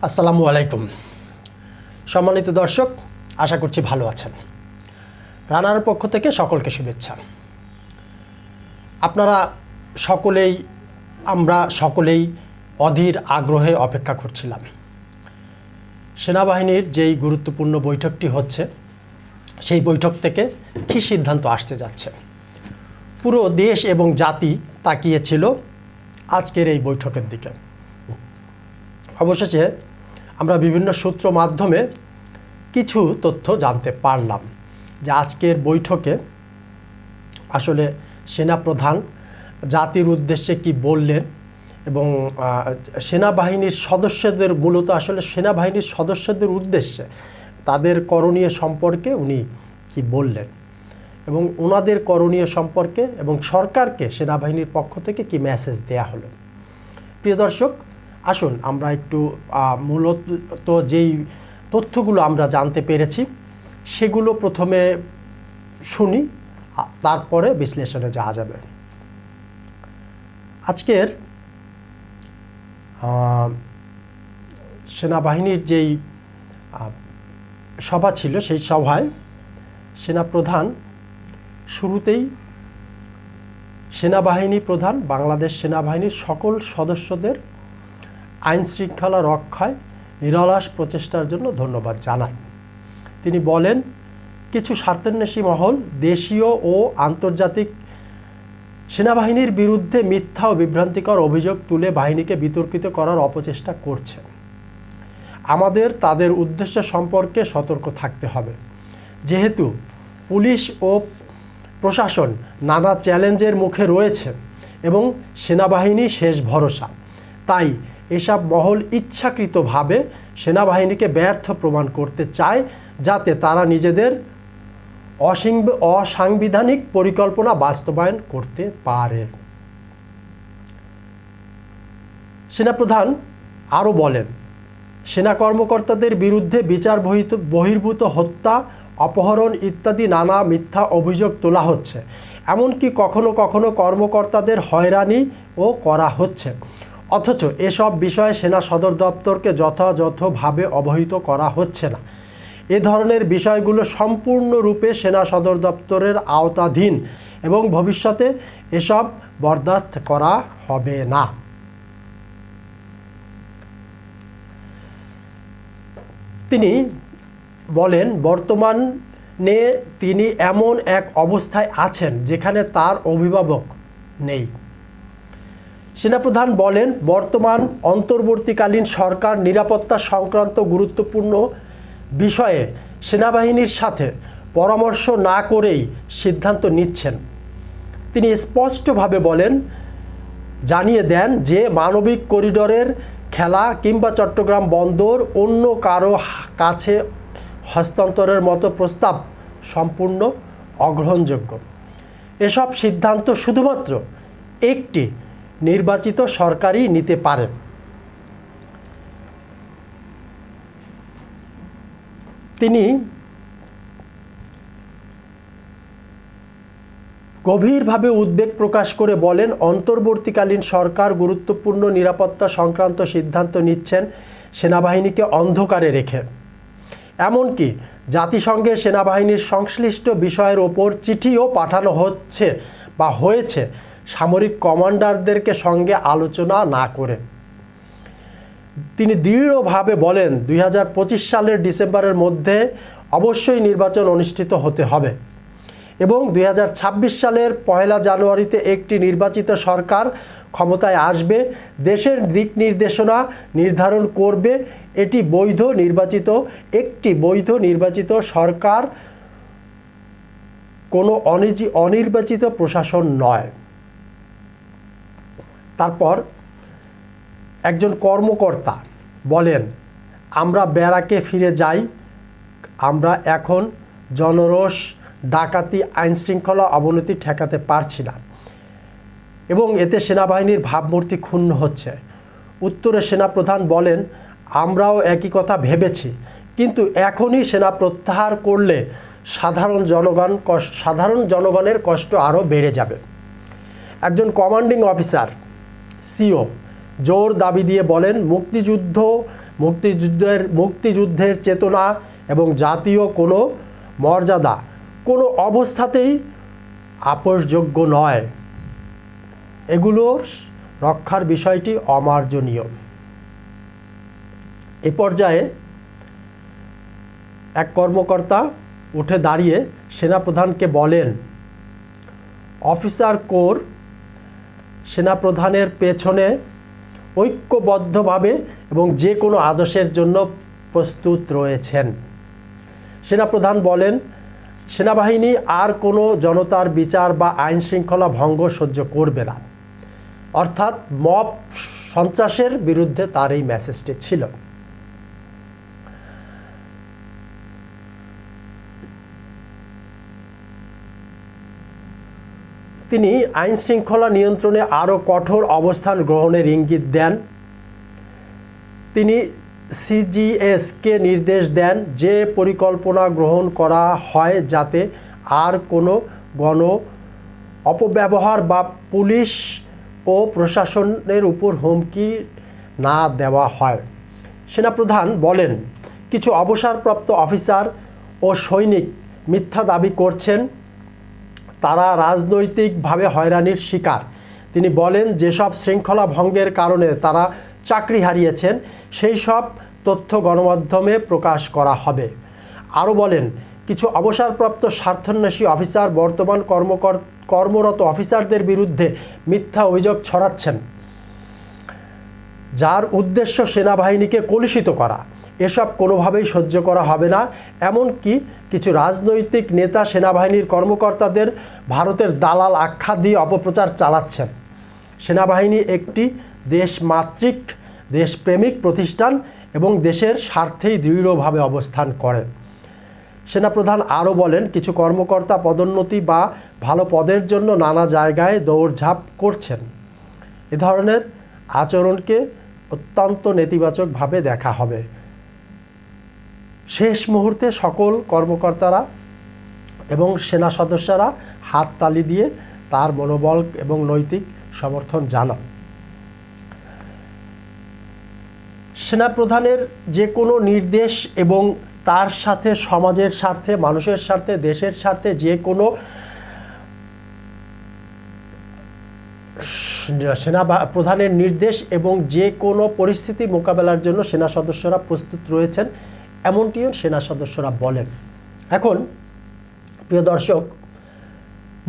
আসসালামু আলাইকুম। সম্মানিত দর্শক, আশা করছি ভালো আছেন। রানার পক্ষ থেকে সকলকে শুভেচ্ছা। আপনারা সকলেই, আমরা সকলেই অধীর আগ্রহে অপেক্ষা করছিলাম সেনাবাহিনীর যেই গুরুত্বপূর্ণ বৈঠকটি হচ্ছে, সেই বৈঠক থেকে কী সিদ্ধান্ত আসতে যাচ্ছে। পুরো দেশ এবং জাতি তাকিয়েছিল আজকের এই বৈঠকের দিকে। অবশেষে আমরা বিভিন্ন সূত্র মাধ্যমে কিছু তথ্য জানতে পারলাম যে আজকের বৈঠকে আসলে সেনাপ্রধান জাতির উদ্দেশ্যে কি বললেন এবং সেনাবাহিনীর সদস্যদের, মূলত আসলে সেনাবাহিনীর সদস্যদের উদ্দেশ্যে তাদের করণীয় সম্পর্কে উনি কি বললেন এবং ওনাদের করণীয় সম্পর্কে এবং সরকারকে সেনাবাহিনীর পক্ষ থেকে কি মেসেজ দেয়া হলো। প্রিয় দর্শক, আসুন আমরা একটু মূলত যেই তথ্যগুলো আমরা জানতে পেরেছি সেগুলো প্রথমে শুনি, তারপরে বিশ্লেষণে যাওয়া যাবে। আজকের সেনাবাহিনীর যেই সভা ছিল, সেই সভায় সেনাপ্রধান শুরুতেই সেনাবাহিনী প্রধান বাংলাদেশ সেনাবাহিনীর সকল সদস্যদের আইন শৃঙ্খলা রক্ষায় নিরলস প্রচেষ্টার জন্য ধন্যবাদ জানান। তিনি বলেন, কিছু স্বার্থান্বেষী মহল দেশীয় ও আন্তর্জাতিক সেনাবাহিনীর বিরুদ্ধে মিথ্যা ও বিভ্রান্তিকর অভিযোগ তুলে বাহিনীকে বিতর্কিত করার অপচেষ্টা করছে। আমাদের তাদের উদ্দেশ্য সম্পর্কে সতর্ক থাকতে হবে। যেহেতু পুলিশ ও প্রশাসন নানা চ্যালেঞ্জের মুখে রয়েছে এবং সেনাবাহিনী শেষ ভরসা, তাই এসব মহল ইচ্ছাকৃতভাবে সেনাবাহিনীকে ব্যর্থ প্রমাণ করতে চায়, যাতে তারা নিজেদের অসাংবিধানিক পরিকল্পনা বাস্তবায়ন করতে পারে। সেনাপ্রধান আরও বলেন, সেনা কর্মকর্তাদের বিরুদ্ধে বিচার বহির্ভূত হত্যা, অপহরণ ইত্যাদি নানা মিথ্যা অভিযোগ তোলা হচ্ছে। এমনকি কখনো কখনো কর্মকর্তাদের হয়রানিও করা হচ্ছে, অথচ এসব বিষয়ে সেনা সদর দপ্তরকে যথাযথভাবে অবহিত করা হচ্ছে না। এ ধরনের বিষয়গুলো সম্পূর্ণরূপে সেনা সদর দপ্তরের আওতাধীন এবং ভবিষ্যতে এসব বরদাস্ত করা হবে না। তিনি বলেন, বর্তমানে তিনি এমন এক অবস্থায় আছেন যেখানে তার অভিভাবক নেই। সেনাপ্রধান বলেন, বর্তমান অন্তর্বর্তীকালীন সরকার নিরাপত্তা সংক্রান্ত গুরুত্বপূর্ণ বিষয়ে সেনাবাহিনীর সাথে পরামর্শ না করেই সিদ্ধান্ত নিচ্ছেন। তিনি স্পষ্টভাবে জানিয়ে দেন যে মানবিক করিডোরের খেলা কিংবা চট্টগ্রাম বন্দর অন্য কারো কাছে হস্তান্তরের মতো প্রস্তাব সম্পূর্ণ অগ্রহণযোগ্য। এসব সিদ্ধান্ত শুধুমাত্র একটি নির্বাচিত সরকারই নিতে পারে। তিনি গভীরভাবে উদ্বেগ প্রকাশ করে বলেন, অন্তর্বর্তীকালীন সরকার গুরুত্বপূর্ণ নিরাপত্তা সংক্রান্ত সিদ্ধান্ত নিচ্ছেন সেনাবাহিনীকে অন্ধকারে রেখে। এমনকি জাতিসংঘের সেনাবাহিনীর সংশ্লিষ্ট বিষয়ের ওপর চিঠিও পাঠানো হয়েছে সামরিক কমান্ডারদেরকে সঙ্গে আলোচনা না করে। তিনি দৃঢ়ভাবে বলেন, 2025 সালের ডিসেম্বরের মধ্যে অবশ্যই নির্বাচন অনুষ্ঠিত হতে হবে এবং 2026 সালের 1 জানুয়ারিতে একটি নির্বাচিত সরকার ক্ষমতায় আসবে, দেশের দিক নির্দেশনা নির্ধারণ করবে। একটি বৈধ নির্বাচিত সরকার, কোনো অনির্বাচিত প্রশাসন নয়। তারপর একজন কর্মকর্তা বলেন, আমরা ব্যারাকে ফিরে যাই। আমরা এখন জনরোষ, ডাকাতি, আইনশৃঙ্খলা অবনতি ঠেকাতে পারছি না এবং এতে সেনাবাহিনীর ভাবমূর্তি ক্ষুণ্ণ হচ্ছে। উত্তরে সেনাপ্রধান বলেন, আমরাও একই কথা ভেবেছি, কিন্তু এখনই সেনা প্রত্যাহার করলে সাধারণ জনগণের কষ্ট আরও বেড়ে যাবে। একজন কমান্ডিং অফিসার, সিও জোর দাবি দিয়ে বলেন, মুক্তিযুদ্ধের চেতনা এবং জাতীয় কোনো মর্যাদা কোনো অবস্থাতেই আপোষযোগ্য নয়। এগুলো রক্ষার বিষয়টি অমার্জনীয়। এ পর্যায়ে এক কর্মকর্তা উঠে দাঁড়িয়ে সেনাপ্রধানকে বলেন, অফিসার কোর সেনাপ্রধানের পেছনে ঐক্যবদ্ধভাবে এবং যে কোনো আদেশের জন্য প্রস্তুত রয়েছেন। সেনাপ্রধান বলেন, সেনাবাহিনী আর কোনো জনতার বিচার বা আইন শৃঙ্খলা ভঙ্গ সহ্য করবে না। অর্থাৎ মব সন্ত্রাসের বিরুদ্ধে তার এই মেসেজটি ছিল। তিনি আইন শৃঙ্খলা নিয়ন্ত্রণে আরও কঠোর অবস্থান গ্রহণের ইঙ্গিত দেন। তিনি সিজিএসকে নির্দেশ দেন যে পরিকল্পনা গ্রহণ করা হয় যাতে আর কোনো গণ অপব্যবহার বা পুলিশ ও প্রশাসনের উপর হুমকি না দেওয়া হয়। সেনাপ্রধান বলেন, কিছু অবসরপ্রাপ্ত অফিসার ও সৈনিক মিথ্যা দাবি করছেন, তারা রাজনৈতিকভাবে হয়রানির শিকার। তিনি বলেন, যেসব শৃঙ্খলা ভঙ্গের কারণে তারা চাকরি হারিয়েছেন সেই সব তথ্য গণমাধ্যমে প্রকাশ করা হবে। আরও বলেন, কিছু অবসরপ্রাপ্ত স্বার্থান্বেষী অফিসার বর্তমান কর্মরত অফিসারদের বিরুদ্ধে মিথ্যা অভিযোগ ছড়াচ্ছেন, যার উদ্দেশ্য সেনাবাহিনীকে কলুষিত করা। এসব কোনোভাবেই সহ্য করা হবে না। এমনকি কিছু রাজনৈতিক নেতা সেনাবাহিনীর কর্মকর্তাদের ভারতের দালাল আখ্যা দিয়ে অপপ্রচার চালাচ্ছেন। সেনাবাহিনী একটি দেশমাতৃক দেশপ্রেমিক প্রতিষ্ঠান এবং দেশের স্বার্থেই দৃঢ়ভাবে অবস্থান করে। সেনাপ্রধান আরও বলেন, কিছু কর্মকর্তা পদোন্নতি বা ভালো পদের জন্য নানা জায়গায় দৌড়ঝাঁপ করছেন। এ ধরনের আচরণকে অত্যন্ত নেতিবাচকভাবে দেখা হবে। শেষ মুহূর্তে সকল কর্মকর্তারা এবং সেনা সদস্যরা হাততালি দিয়ে তার মনোবল এবং নৈতিক সমর্থন জানান। সেনাপ্রধানের যে কোনো নির্দেশ এবং তার সাথে সমাজের স্বার্থে, মানুষের স্বার্থে, দেশের স্বার্থে যে কোনো সেনাপ্রধানের নির্দেশ এবং যে কোনো পরিস্থিতি মোকাবেলার জন্য সেনা সদস্যরা প্রস্তুত রয়েছেন, এমনটিও সেনা সদস্যরা বলেন। এখন প্রিয় দর্শক,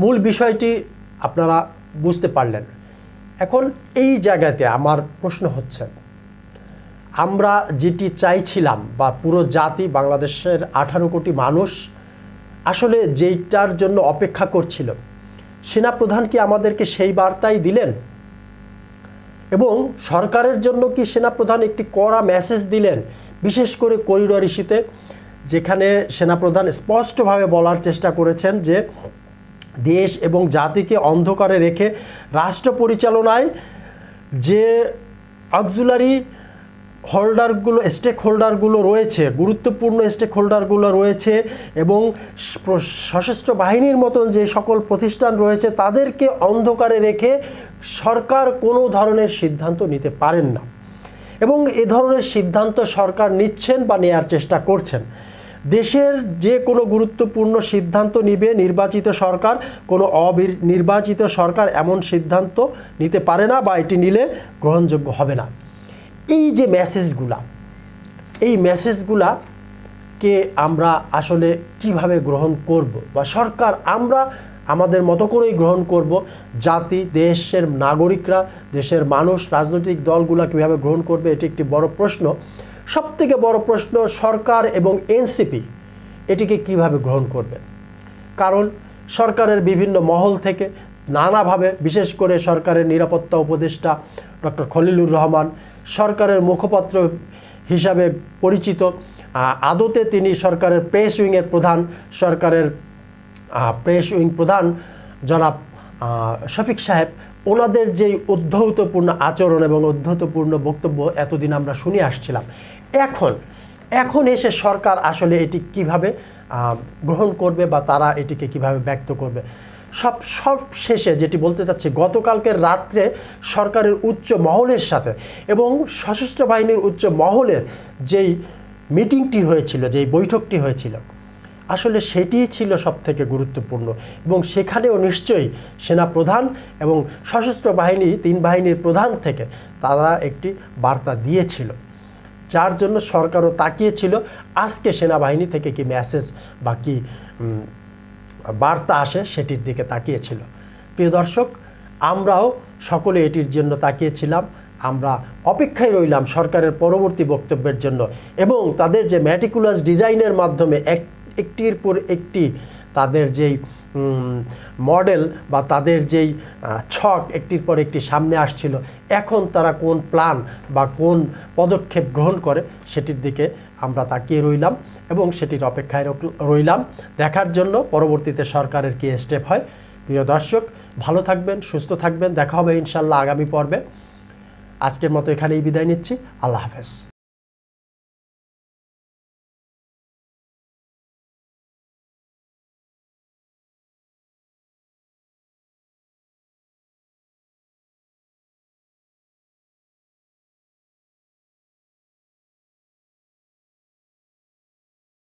মূল বিষয়টি আপনারা বুঝতে পারলেন। এখন এই জায়গাতে আমার প্রশ্ন হচ্ছে, আমরা যেটি চাইছিলাম বা পুরো জাতি, বাংলাদেশের 18 কোটি মানুষ আসলে যেইটার জন্য অপেক্ষা করছিল, সেনাপ্রধান কি আমাদেরকে সেই বার্তাই দিলেন? এবং সরকারের জন্য কি সেনাপ্রধান একটি কড়া মেসেজ দিলেন? বিশেষ করে করিডোর ইস্যুতে, যেখানে সেনাপ্রধান স্পষ্টভাবে বলার চেষ্টা করেছেন যে দেশ এবং জাতিকে অন্ধকারে রেখে রাষ্ট্র পরিচালনায় যে অক্সিলারি স্টেক হোল্ডারগুলো রয়েছে, গুরুত্বপূর্ণ স্টেক হোল্ডারগুলো রয়েছে এবং সশস্ত্র বাহিনীর মতন যে সকল প্রতিষ্ঠান রয়েছে, তাদেরকে অন্ধকারে রেখে সরকার কোনো ধরনের সিদ্ধান্ত নিতে পারেন না। এবং এ ধরনের সিদ্ধান্ত সরকার নিচ্ছেন বা নেয়ার চেষ্টা করছেন। দেশের যে কোনো গুরুত্বপূর্ণ সিদ্ধান্ত নিবে নির্বাচিত সরকার, কোনো অনির্বাচিত সরকার এমন সিদ্ধান্ত নিতে পারে না বা এটি নিলে গ্রহণযোগ্য হবে না। এই যে এই মেসেজগুলাকে আমরা আসলে কিভাবে গ্রহণ করব, বা সরকার আমরা আমাদের মতো করেই গ্রহণ করব, জাতি, দেশের নাগরিকরা, দেশের মানুষ, রাজনৈতিক দলগুলা কীভাবে গ্রহণ করবে, এটি একটি বড় প্রশ্ন। সবথেকে বড় প্রশ্ন, সরকার এবং এনসিপি এটিকে কিভাবে গ্রহণ করবে। কারণ সরকারের বিভিন্ন মহল থেকে নানাভাবে, বিশেষ করে সরকারের নিরাপত্তা উপদেষ্টা ডক্টর খলিলুর রহমান সরকারের মুখপাত্র হিসাবে পরিচিত, আদতে তিনি সরকারের প্রেস উইংয়ের প্রধান, সরকারের প্রেস উইং প্রধান জনাব শফিক সাহেব, ওনাদের যেই উদ্ধতপূর্ণ আচরণ এবং উদ্ধতপূর্ণ বক্তব্য এতদিন আমরা শুনে আসছিলাম, এখন এসে সরকার আসলে এটি কিভাবে গ্রহণ করবে বা তারা এটিকে কিভাবে ব্যক্ত করবে। সব শেষে যেটি বলতে চাচ্ছি, গতকালকের রাত্রে সরকারের উচ্চ মহলের সাথে এবং সশস্ত্র বাহিনীর উচ্চ মহলের যেই মিটিংটি হয়েছিল, যেই বৈঠকটি হয়েছিল, আসলে সেটিই ছিল সবথেকে গুরুত্বপূর্ণ। এবং সেখানেও নিশ্চয়ই সেনাপ্রধান এবং সশস্ত্র বাহিনী 3 বাহিনীর প্রধান থেকে তারা একটি বার্তা দিয়েছিল, যার জন্য সরকারও তাকিয়েছিল আজকে সেনাবাহিনী থেকে কি মেসেজ বা কি বার্তা আসে সেটির দিকে তাকিয়েছিল। প্রিয় দর্শক, আমরাও সকলে এটির জন্য তাকিয়েছিলাম। আমরা অপেক্ষায় রইলাম সরকারের পরবর্তী বক্তব্যের জন্য এবং তাদের যে ম্যাটিকুলাস ডিজাইনের মাধ্যমে একটির পর একটি তাদের যেই মডেল বা তাদের যেই ছক একটির পর একটি সামনে আসছিল, এখন তারা কোন প্ল্যান বা কোন পদক্ষেপ গ্রহণ করে সেটির দিকে আমরা তাকিয়ে রইলাম এবং সেটির অপেক্ষায় রইলাম দেখার জন্য পরবর্তীতে সরকারের কী স্টেপ হয়। প্রিয় দর্শক, ভালো থাকবেন, সুস্থ থাকবেন, দেখা হবে ইনশাল্লাহ আগামী পর্বে। আজকের মতো এখানেই বিদায় নিচ্ছি। আল্লাহ হাফেজ।